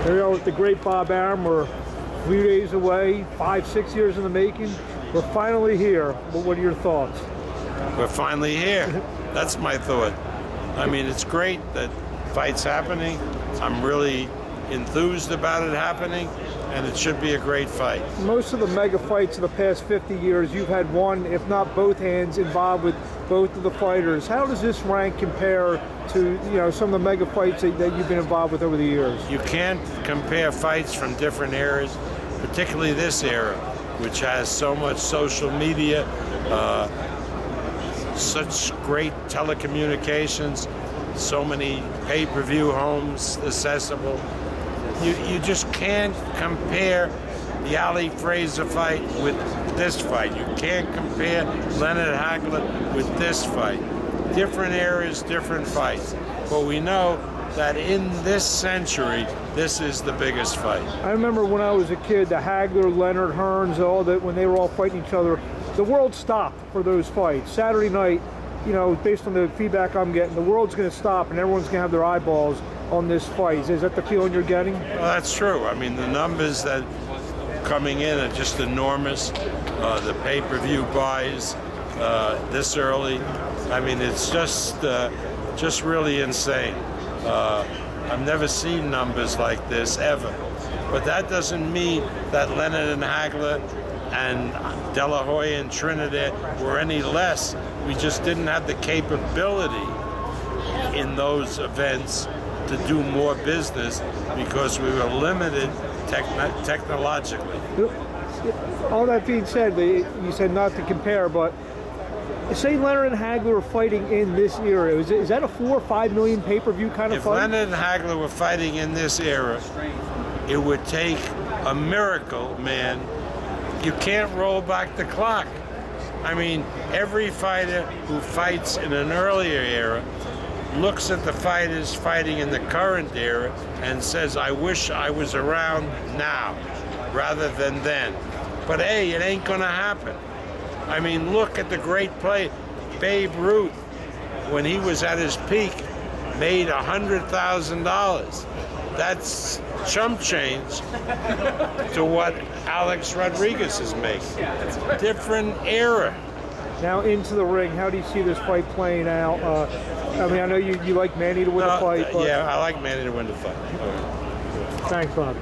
There you go with the great Bob Arum. We're a few days away, 5-6 years in the making. We're finally here. But what are your thoughts? We're finally here. That's my thought. I mean, it's great that fight's happening. I'm really enthused about it happening, and it should be a great fight. Most of the mega fights of the past 50 years, you've had one, if not both hands involved with both of the fighters. How does this rank compare to some of the mega fights that you've been involved with over the years? You can't compare fights from different eras, particularly this era, which has so much social media, such great telecommunications, so many pay-per-view homes accessible. You just can't compare the Ali Frazier fight with this fight. You can't compare Leonard Hagler with this fight. Different eras, different fights. But we know that in this century, this is the biggest fight. I remember when I was a kid, the Hagler, Leonard, Hearns, all that, when they were all fighting each other, the world stopped for those fights. Saturday night, based on the feedback I'm getting, the world's going to stop and everyone's going to have their eyeballs on this fight. Is that the feeling you're getting? Well, that's true. I mean, the numbers that coming in are just enormous. The pay-per-view buys this early. I mean, it's just really insane. I've never seen numbers like this ever. But that doesn't mean that Leonard and Hagler and De La Hoya and Trinidad were any less. We just didn't have the capability in those events to do more business because we were limited technologically. All that being said, you said not to compare, but say Leonard and Hagler were fighting in this era. Is that a 4 or 5 million pay-per-view kind of fight? If Leonard and Hagler were fighting in this era, it would take a miracle, man. You can't roll back the clock. I mean, every fighter who fights in an earlier era looks at the fighters fighting in the current era and says, I wish I was around now rather than then. But hey, it ain't gonna happen. I mean, look at the great play. Babe Ruth, when he was at his peak, made $100,000. That's chump change to what Alex Rodriguez is making. Different era. Now into the ring, how do you see this fight playing out? I mean, I know you like Manny to win the fight. But yeah, I like Manny to win the fight. Thanks, Bob.